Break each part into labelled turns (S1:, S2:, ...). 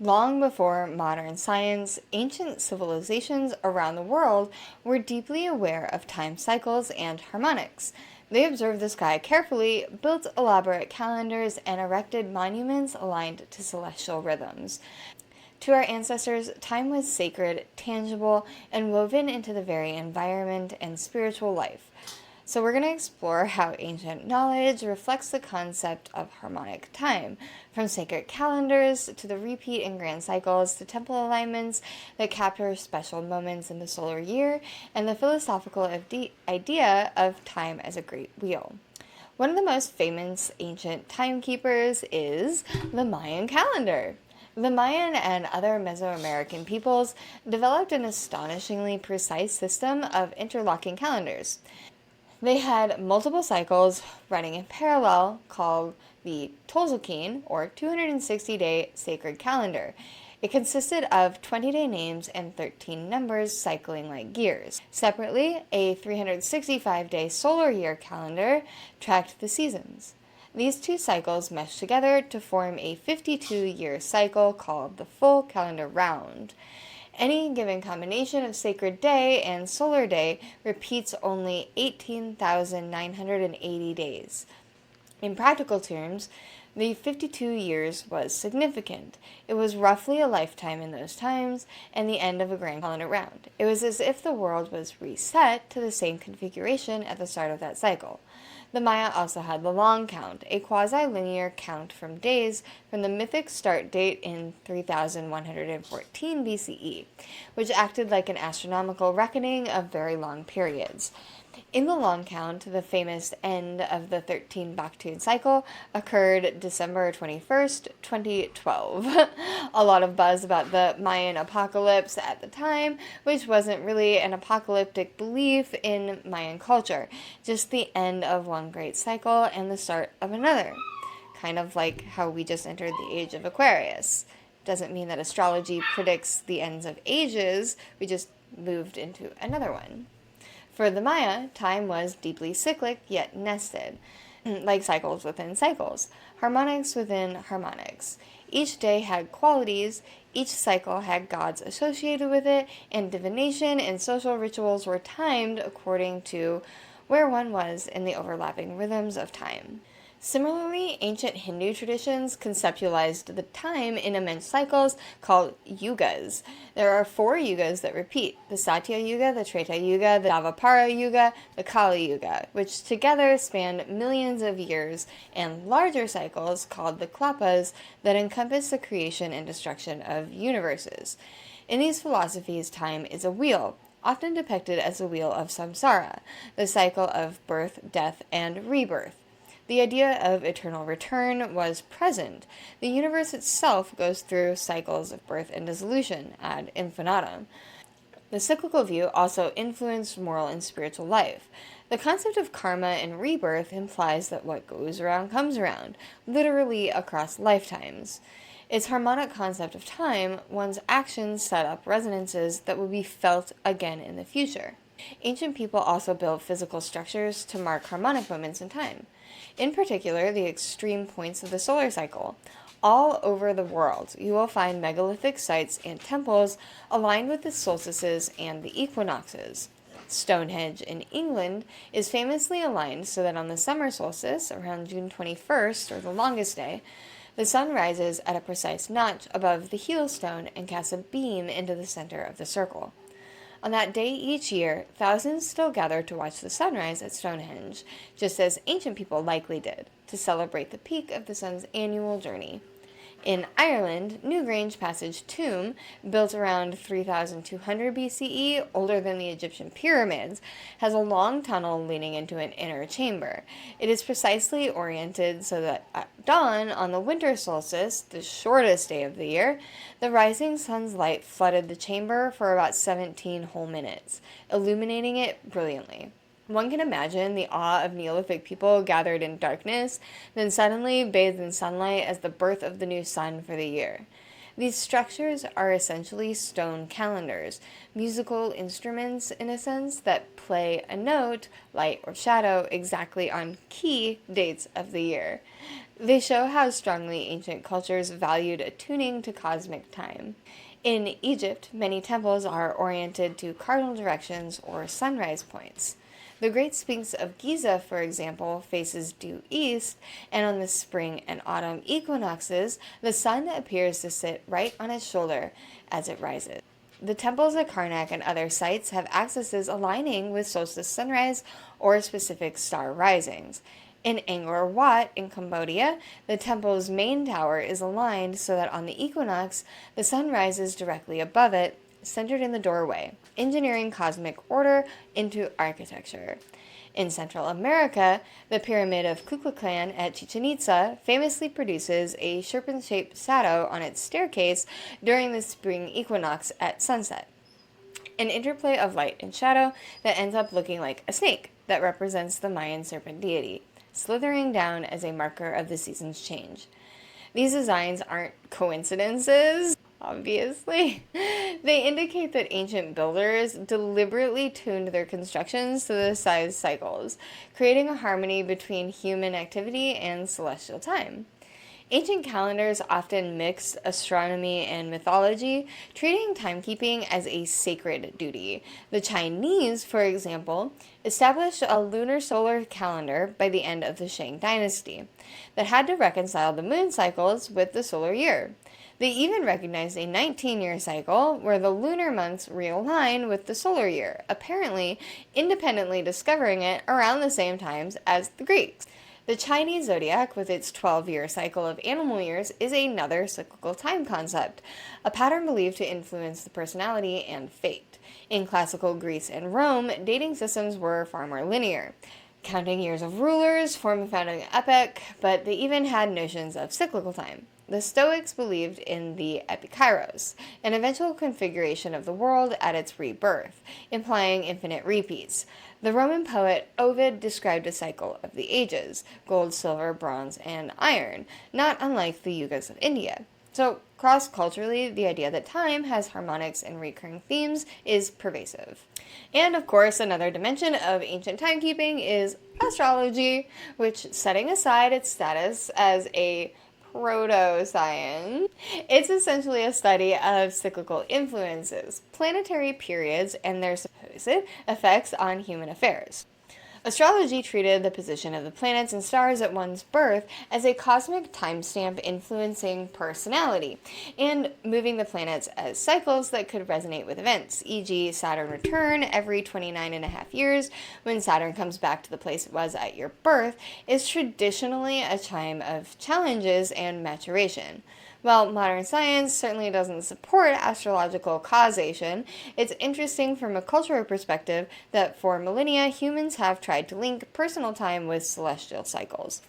S1: Long before modern science, ancient civilizations around the world were deeply aware of time cycles and harmonics. They observed the sky carefully, built elaborate calendars, and erected monuments aligned to celestial rhythms. To our ancestors, time was sacred, tangible, and woven into the very environment and spiritual life. So, we're going to explore how ancient knowledge reflects the concept of harmonic time, from sacred calendars to the repeat and grand cycles to temple alignments that capture special moments in the solar year, and the philosophical idea of time as a great wheel. One of the most famous ancient timekeepers is the Mayan calendar. The Mayan and other Mesoamerican peoples developed an astonishingly precise system of interlocking calendars. They had multiple cycles running in parallel called the Tzolk'in, or 260-day sacred calendar. It consisted of 20-day names and 13 numbers cycling like gears. Separately, a 365-day solar year calendar tracked the seasons. These two cycles meshed together to form a 52-year cycle called the full calendar round. Any given combination of sacred day and solar day repeats only 18,980 days. In practical terms, the 52 years was significant. It was roughly a lifetime in those times and the end of a grand calendar round. It was as if the world was reset to the same configuration at the start of that cycle. The Maya also had the long count, a quasi-linear count from days from the mythic start date in 3114 BCE, which acted like an astronomical reckoning of very long periods. In the long count, the famous end of the 13 Baktun cycle occurred December 21st, 2012. A lot of buzz about the Mayan apocalypse at the time, which wasn't really an apocalyptic belief in Mayan culture, just the end of one great cycle and the start of another. Kind of like how we just entered the age of Aquarius. Doesn't mean that astrology predicts the ends of ages, we just moved into another one. For the Maya, time was deeply cyclic yet nested, like cycles within cycles, harmonics within harmonics. Each day had qualities, each cycle had gods associated with it, and divination and social rituals were timed according to where one was in the overlapping rhythms of time. Similarly, ancient Hindu traditions conceptualized the time in immense cycles called yugas. There are 4 yugas that repeat: the Satya Yuga, the Treta Yuga, the Dvapara Yuga, the Kali Yuga, which together span millions of years, and larger cycles called the Klapas that encompass the creation and destruction of universes. In these philosophies, time is a wheel, often depicted as the wheel of samsara, the cycle of birth, death, and rebirth. The idea of eternal return was present. The universe itself goes through cycles of birth and dissolution ad infinitum. The cyclical view also influenced moral and spiritual life. The concept of karma and rebirth implies that what goes around comes around, literally across lifetimes. Its harmonic concept of time, one's actions set up resonances that will be felt again in the future. Ancient people also built physical structures to mark harmonic moments in time. In particular, the extreme points of the solar cycle. All over the world, you will find megalithic sites and temples aligned with the solstices and the equinoxes. Stonehenge in England is famously aligned so that on the summer solstice, around June 21st, or the longest day, the sun rises at a precise notch above the heel stone and casts a beam into the center of the circle. On that day each year, thousands still gather to watch the sunrise at Stonehenge, just as ancient people likely did, to celebrate the peak of the sun's annual journey. In Ireland, Newgrange Passage Tomb, built around 3200 BCE, older than the Egyptian pyramids, has a long tunnel leading into an inner chamber. It is precisely oriented so that at dawn on the winter solstice, the shortest day of the year, the rising sun's light flooded the chamber for about 17 whole minutes, illuminating it brilliantly. One can imagine the awe of Neolithic people gathered in darkness, then suddenly bathed in sunlight as the birth of the new sun for the year. These structures are essentially stone calendars, musical instruments in a sense that play a note, light or shadow, exactly on key dates of the year. They show how strongly ancient cultures valued attuning to cosmic time. In Egypt, many temples are oriented to cardinal directions or sunrise points. The Great Sphinx of Giza, for example, faces due east, and on the spring and autumn equinoxes, the sun appears to sit right on its shoulder as it rises. The temples at Karnak and other sites have axes aligning with solstice sunrise or specific star risings. In Angkor Wat in Cambodia, the temple's main tower is aligned so that on the equinox, the sun rises directly above it, centered in the doorway, engineering cosmic order into architecture. In Central America, the Pyramid of Kukulkan at Chichen Itza famously produces a serpent-shaped shadow on its staircase during the spring equinox at sunset. An interplay of light and shadow that ends up looking like a snake that represents the Mayan serpent deity, slithering down as a marker of the season's change. These designs aren't coincidences, obviously. They indicate that ancient builders deliberately tuned their constructions to the size cycles, creating a harmony between human activity and celestial time. Ancient calendars often mixed astronomy and mythology, treating timekeeping as a sacred duty. The Chinese, for example, established a lunar solar calendar by the end of the Shang dynasty that had to reconcile the moon cycles with the solar year. They even recognized a 19-year cycle where the lunar months realign with the solar year, apparently independently discovering it around the same times as the Greeks. The Chinese zodiac, with its 12-year cycle of animal years, is another cyclical time concept, a pattern believed to influence the personality and fate. In classical Greece and Rome, dating systems were far more linear, counting years of rulers, forming founding epoch, but they even had notions of cyclical time. The Stoics believed in the epikairos, an eventual configuration of the world at its rebirth, implying infinite repeats. The Roman poet Ovid described a cycle of the ages, gold, silver, bronze, and iron, not unlike the yugas of India. So, cross-culturally, the idea that time has harmonics and recurring themes is pervasive. And of course, another dimension of ancient timekeeping is astrology, which, setting aside its status as a proto-science, it's essentially a study of cyclical influences, planetary periods, and their supposed effects on human affairs. Astrology treated the position of the planets and stars at one's birth as a cosmic timestamp influencing personality, and moving the planets as cycles that could resonate with events, e.g. Saturn return every 29.5 years when Saturn comes back to the place it was at your birth, is traditionally a time of challenges and maturation. While modern science certainly doesn't support astrological causation, it's interesting from a cultural perspective that for millennia humans have tried to link personal time with celestial cycles,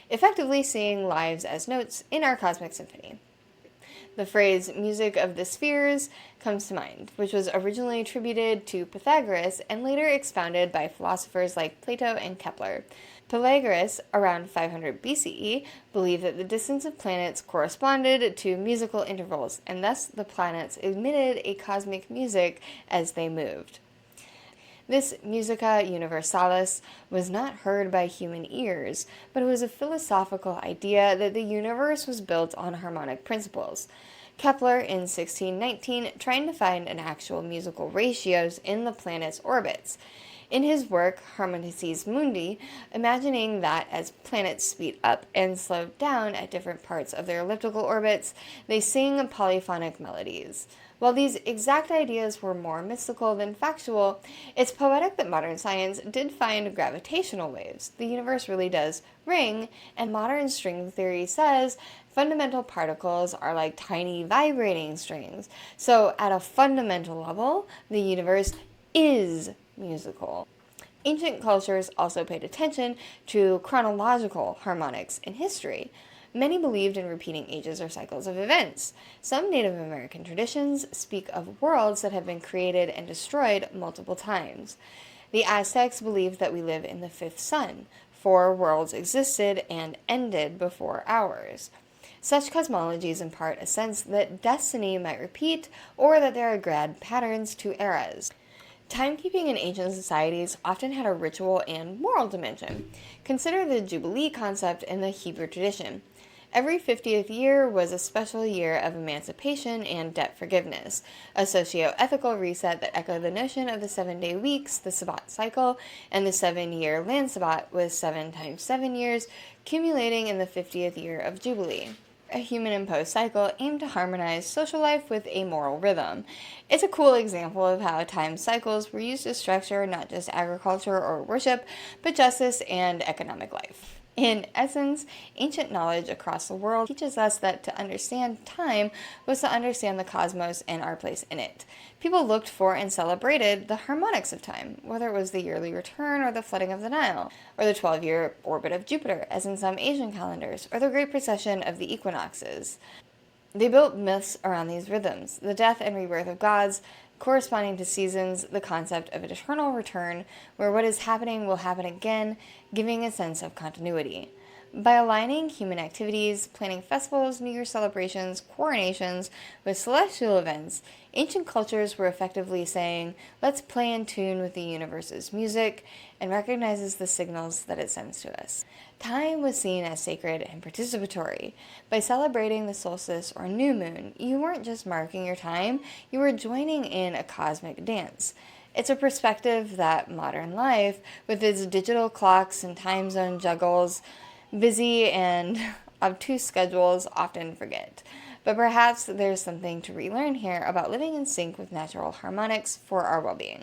S1: effectively seeing lives as notes in our cosmic symphony. The phrase music of the spheres comes to mind, which was originally attributed to Pythagoras and later expounded by philosophers like Plato and Kepler. Pythagoras, around 500 BCE, believed that the distance of planets corresponded to musical intervals, and thus the planets emitted a cosmic music as they moved. This musica universalis was not heard by human ears, but it was a philosophical idea that the universe was built on harmonic principles. Kepler, in 1619, trying to find an actual musical ratios in the planets' orbits. In his work, Harmonicis Mundi, imagining that as planets speed up and slow down at different parts of their elliptical orbits, they sing polyphonic melodies. While these exact ideas were more mystical than factual, it's poetic that modern science did find gravitational waves. The universe really does ring, and modern string theory says fundamental particles are like tiny vibrating strings. So at a fundamental level, the universe is musical. Ancient cultures also paid attention to chronological harmonics in history. Many believed in repeating ages or cycles of events. Some Native American traditions speak of worlds that have been created and destroyed multiple times. The Aztecs believed that we live in the fifth sun. 4 worlds existed and ended before ours. Such cosmologies impart a sense that destiny might repeat or that there are grand patterns to eras. Timekeeping in ancient societies often had a ritual and moral dimension. Consider the Jubilee concept in the Hebrew tradition. Every 50th year was a special year of emancipation and debt forgiveness, a socio-ethical reset that echoed the notion of the 7-day weeks, the Sabbat cycle, and the 7-year land Sabbat with 7 times 7 years, accumulating in the 50th year of Jubilee. A human-imposed cycle aimed to harmonize social life with a moral rhythm. It's a cool example of how time cycles were used to structure not just agriculture or worship, but justice and economic life. In essence, ancient knowledge across the world teaches us that to understand time was to understand the cosmos and our place in it. People looked for and celebrated the harmonics of time, whether it was the yearly return or the flooding of the Nile, or the 12-year orbit of Jupiter, as in some Asian calendars, or the great procession of the equinoxes. They built myths around these rhythms, the death and rebirth of gods, corresponding to seasons, the concept of an eternal return, where what is happening will happen again, giving a sense of continuity. By aligning human activities, planning festivals, New Year celebrations, coronations with celestial events, ancient cultures were effectively saying, let's play in tune with the universe's music, and recognizes the signals that it sends to us. Time was seen as sacred and participatory. By celebrating the solstice or new moon, you weren't just marking your time, you were joining in a cosmic dance. It's a perspective that modern life, with its digital clocks and time zone juggles, busy and obtuse schedules, often forget. But perhaps there's something to relearn here about living in sync with natural harmonics for our well-being.